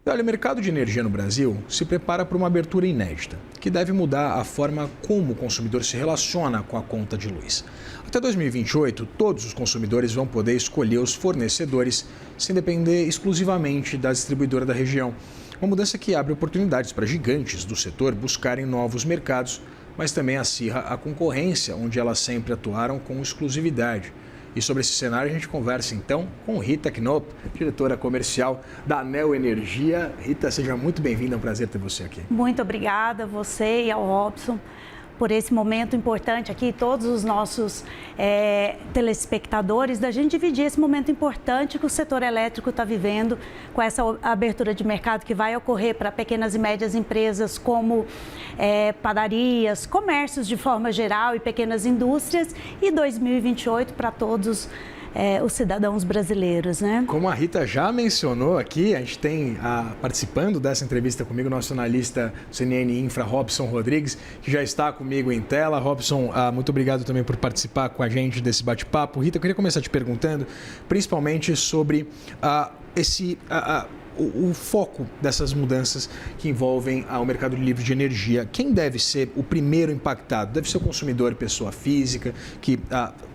E olha, o mercado de energia no Brasil se prepara para uma abertura inédita, que deve mudar a forma como o consumidor se relaciona com a conta de luz. Até 2028, todos os consumidores vão poder escolher os fornecedores sem depender exclusivamente da distribuidora da região. Uma mudança que abre oportunidades para gigantes do setor buscarem novos mercados, mas também acirra a concorrência, onde elas sempre atuaram com exclusividade. E sobre esse cenário a gente conversa então com Rita Knopp, diretora comercial da ANEEL Energia. Rita, seja muito bem-vinda, é um prazer ter você aqui. Muito obrigada a você e ao Robson por esse momento importante aqui, todos os nossos telespectadores, da gente dividir esse momento importante que o setor elétrico está vivendo com essa abertura de mercado que vai ocorrer para pequenas e médias empresas como padarias, comércios de forma geral e pequenas indústrias, e 2028 para todos os cidadãos brasileiros, né? Como a Rita já mencionou aqui, a gente tem participando dessa entrevista comigo, nosso analista do CNN Infra, Robson Rodrigues, que já está comigo em tela. Robson, muito obrigado também por participar com a gente desse bate-papo. Rita, eu queria começar te perguntando, principalmente sobre o foco dessas mudanças que envolvem o mercado livre de energia. Quem deve ser o primeiro impactado? Deve ser o consumidor, pessoa física, que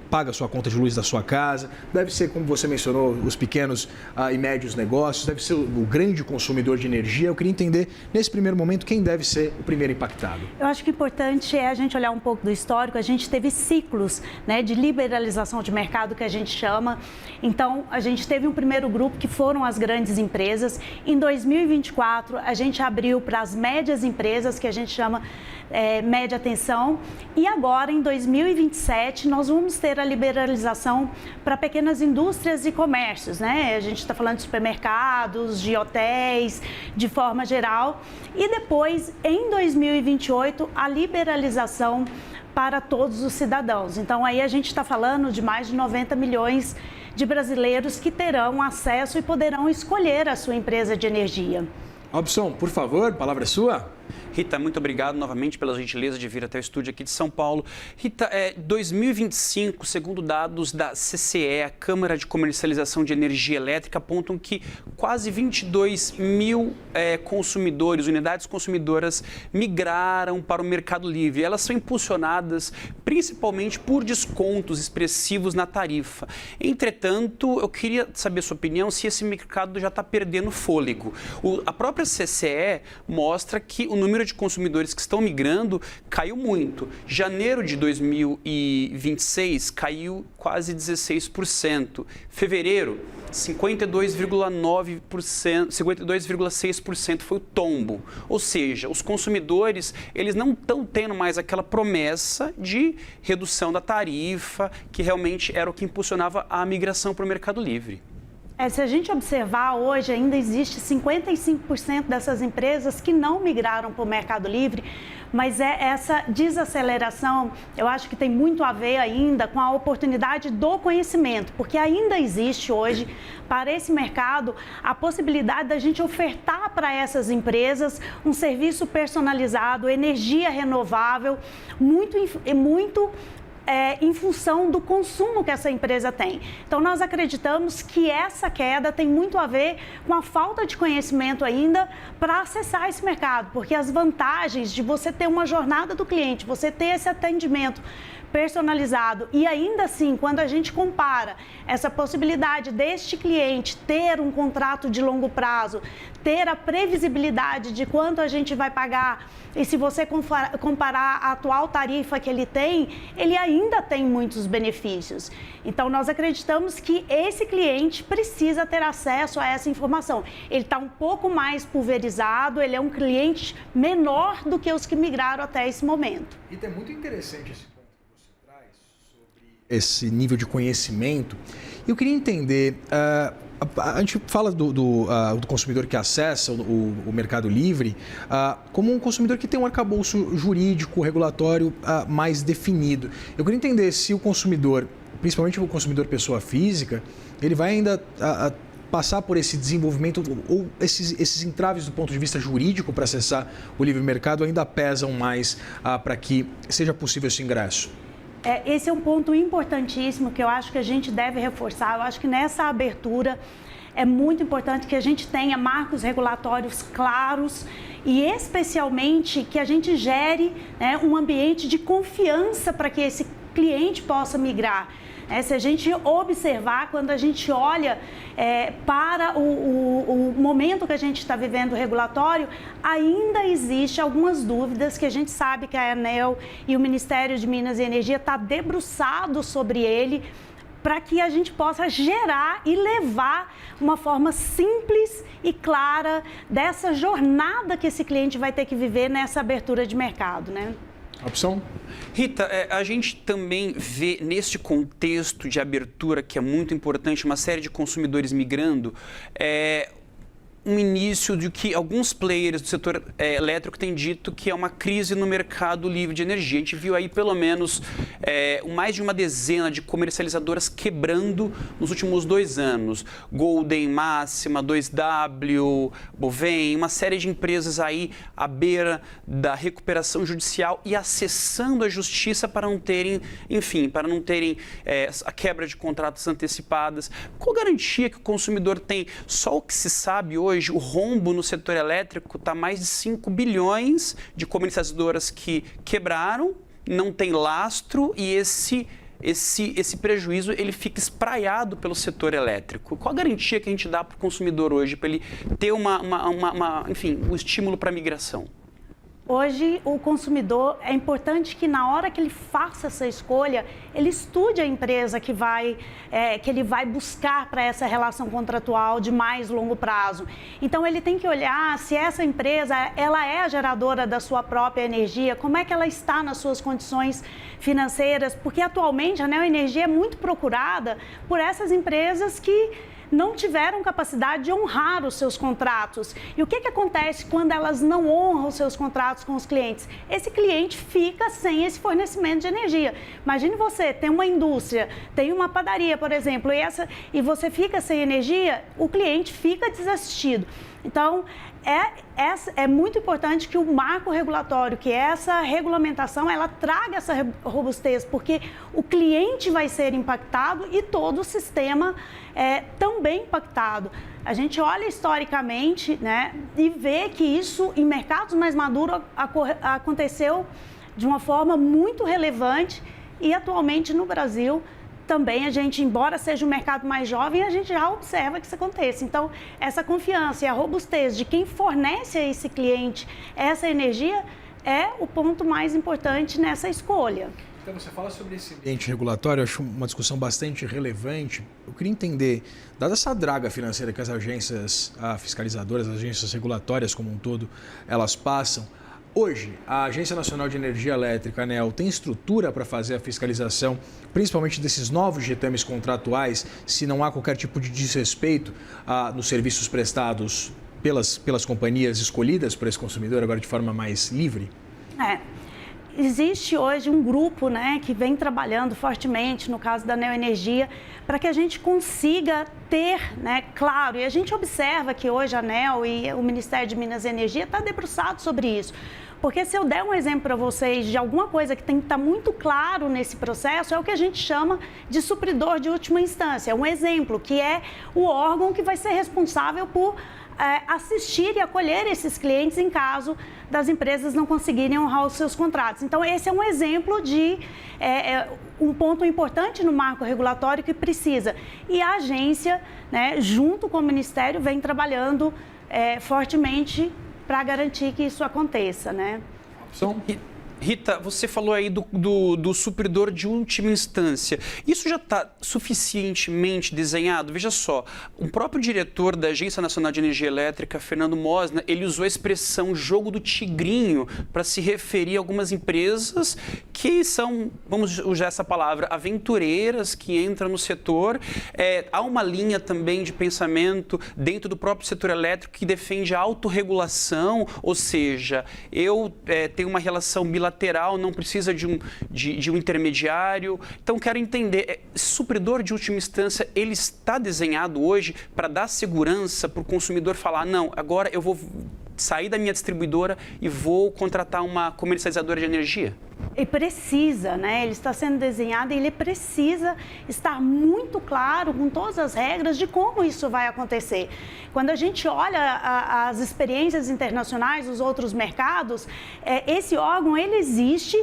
paga a sua conta de luz da sua casa, deve ser, como você mencionou, os pequenos e médios negócios, deve ser o grande consumidor de energia. Eu queria entender, nesse primeiro momento, quem deve ser o primeiro impactado. Eu acho que o importante é a gente olhar um pouco do histórico. A gente teve ciclos, né, de liberalização de mercado, que a gente chama. Então, a gente teve um primeiro grupo, que foram as grandes empresas. Em 2024, a gente abriu para as médias empresas, que a gente chama média atenção. E agora, em 2027, nós vamos ter a liberalização para pequenas indústrias e comércios, né? A gente está falando de supermercados, de hotéis, de forma geral. E depois, em 2028, a liberalização para todos os cidadãos. Então, aí a gente está falando de mais de 90 milhões de brasileiros que terão acesso e poderão escolher a sua empresa de energia. Robson, por favor, a palavra é sua. Rita, muito obrigado novamente pela gentileza de vir até o estúdio aqui de São Paulo. Rita, 2025, segundo dados da CCE, a Câmara de Comercialização de Energia Elétrica, apontam que quase 22 mil consumidores, unidades consumidoras, migraram para o Mercado Livre. Elas são impulsionadas principalmente por descontos expressivos na tarifa. Entretanto, eu queria saber a sua opinião se esse mercado já está perdendo fôlego. A própria CCE mostra que o número de consumidores que estão migrando caiu muito. Janeiro de 2026 caiu quase 16%. Fevereiro, 52,9%, 52,6% foi o tombo. Ou seja, os consumidores, eles não estão tendo mais aquela promessa de redução da tarifa, que realmente era o que impulsionava a migração para o Mercado Livre. Se a gente observar, hoje ainda existe 55% dessas empresas que não migraram para o Mercado Livre, mas essa desaceleração, eu acho que tem muito a ver ainda com a oportunidade do conhecimento, porque ainda existe hoje, para esse mercado, a possibilidade da gente ofertar para essas empresas um serviço personalizado, energia renovável, muito em função do consumo que essa empresa tem. Então, nós acreditamos que essa queda tem muito a ver com a falta de conhecimento ainda para acessar esse mercado, porque as vantagens de você ter uma jornada do cliente, você ter esse atendimento personalizado e ainda assim, quando a gente compara essa possibilidade deste cliente ter um contrato de longo prazo, ter a previsibilidade de quanto a gente vai pagar, e se você comparar a atual tarifa que ele tem, ele ainda tem muitos benefícios. Então, nós acreditamos que esse cliente precisa ter acesso a essa informação. Ele está um pouco mais pulverizado, ele é um cliente menor do que os que migraram até esse momento. E é muito interessante esse ponto que você traz sobre esse nível de conhecimento. Eu queria entender, a gente fala do consumidor que acessa o Mercado Livre como um consumidor que tem um arcabouço jurídico, regulatório mais definido. Eu queria entender se o consumidor, principalmente o consumidor pessoa física, ele vai ainda passar por esse desenvolvimento ou esses entraves do ponto de vista jurídico para acessar o livre mercado ainda pesam mais para que seja possível esse ingresso. Esse é um ponto importantíssimo que eu acho que a gente deve reforçar. Eu acho que nessa abertura é muito importante que a gente tenha marcos regulatórios claros e especialmente que a gente gere, né, um ambiente de confiança para que esse cliente possa migrar. Se a gente observar, quando a gente olha para o momento que a gente está vivendo regulatório, ainda existe algumas dúvidas que a gente sabe que a ANEEL e o Ministério de Minas e Energia está debruçado sobre ele, para que a gente possa gerar e levar uma forma simples e clara dessa jornada que esse cliente vai ter que viver nessa abertura de mercado, né? Opção? Rita, a gente também vê neste contexto de abertura, que é muito importante, uma série de consumidores migrando, um início de que alguns players do setor elétrico têm dito que é uma crise no mercado livre de energia. A gente viu aí pelo menos mais de uma dezena de comercializadoras quebrando nos últimos 2 anos. Golden, Máxima, 2W, Bovem, uma série de empresas aí à beira da recuperação judicial e acessando a justiça para não terem, enfim, para não terem a quebra de contratos antecipadas. Qual garantia que o consumidor tem? Só o que se sabe hoje, o rombo no setor elétrico está mais de 5 bilhões de comercializadoras que quebraram, não tem lastro e esse prejuízo ele fica espraiado pelo setor elétrico. Qual a garantia que a gente dá para o consumidor hoje para ele ter enfim, um estímulo para a migração? Hoje, o consumidor, é importante que na hora que ele faça essa escolha, ele estude a empresa que ele vai buscar para essa relação contratual de mais longo prazo. Então, ele tem que olhar se essa empresa ela é a geradora da sua própria energia, como é que ela está nas suas condições financeiras, porque atualmente a Neoenergia é muito procurada por essas empresas que não tiveram capacidade de honrar os seus contratos. E o que acontece quando elas não honram os seus contratos com os clientes? Esse cliente fica sem esse fornecimento de energia. Imagine você, tem uma indústria, tem uma padaria, por exemplo, e você fica sem energia, o cliente fica desassistido. Então, é muito importante que o marco regulatório, que essa regulamentação, ela traga essa robustez, porque o cliente vai ser impactado e todo o sistema também impactado. A gente olha historicamente, né, e vê que isso em mercados mais maduros aconteceu de uma forma muito relevante e atualmente no Brasil também a gente, embora seja um mercado mais jovem, a gente já observa que isso aconteça. Então, essa confiança e a robustez de quem fornece a esse cliente essa energia é o ponto mais importante nessa escolha. Então, você fala sobre esse ambiente regulatório, eu acho uma discussão bastante relevante. Eu queria entender, dada essa draga financeira que as agências fiscalizadoras, as agências regulatórias como um todo, elas passam, hoje, a Agência Nacional de Energia Elétrica, a ANEEL, tem estrutura para fazer a fiscalização, principalmente desses novos ditames contratuais, se não há qualquer tipo de desrespeito nos serviços prestados pelas companhias escolhidas por esse consumidor, agora de forma mais livre? Existe hoje um grupo, né, que vem trabalhando fortemente, no caso da Neoenergia, para que a gente consiga ter, né, claro, e a gente observa que hoje a ANEEL e o Ministério de Minas e Energia está debruçado sobre isso. Porque se eu der um exemplo para vocês de alguma coisa que tem que estar muito claro nesse processo, é o que a gente chama de supridor de última instância. Um exemplo, que é o órgão que vai ser responsável por assistir e acolher esses clientes em caso das empresas não conseguirem honrar os seus contratos. Então, esse é um exemplo de um ponto importante no marco regulatório que precisa. E a agência, né, junto com o Ministério, vem trabalhando fortemente para garantir que isso aconteça, né? Rita, você falou aí do supridor de última instância. Isso já está suficientemente desenhado? Veja só, o próprio diretor da Agência Nacional de Energia Elétrica, Fernando Mosna, ele usou a expressão jogo do tigrinho para se referir a algumas empresas que são, vamos usar essa palavra, aventureiras, que entram no setor. Há uma linha também de pensamento dentro do próprio setor elétrico que defende a autorregulação, ou seja, eu tenho uma relação bilateral, não precisa de um intermediário. Então, quero entender, esse supridor de última instância, ele está desenhado hoje para dar segurança para o consumidor falar, não, agora eu vou sair da minha distribuidora e vou contratar uma comercializadora de energia? E precisa, né? Ele está sendo desenhado e ele precisa estar muito claro com todas as regras de como isso vai acontecer. Quando a gente olha as experiências internacionais, os outros mercados, esse órgão, ele existe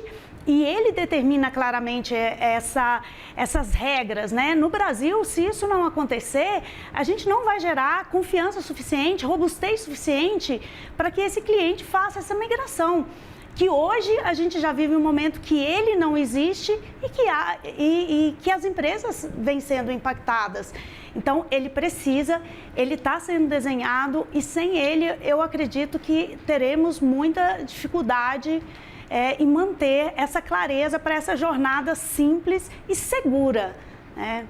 e ele determina claramente essas regras, né? No Brasil, se isso não acontecer, a gente não vai gerar confiança suficiente, robustez suficiente para que esse cliente faça essa migração. Que hoje a gente já vive um momento que ele não existe e que as empresas vêm sendo impactadas. Então, ele está sendo desenhado e sem ele eu acredito que teremos muita dificuldade em manter essa clareza para essa jornada simples e segura, né?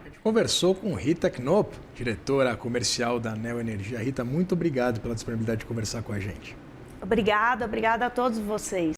A gente conversou com Rita Knopp, diretora comercial da Neo Energia. Rita, muito obrigado pela disponibilidade de conversar com a gente. Obrigada a todos vocês.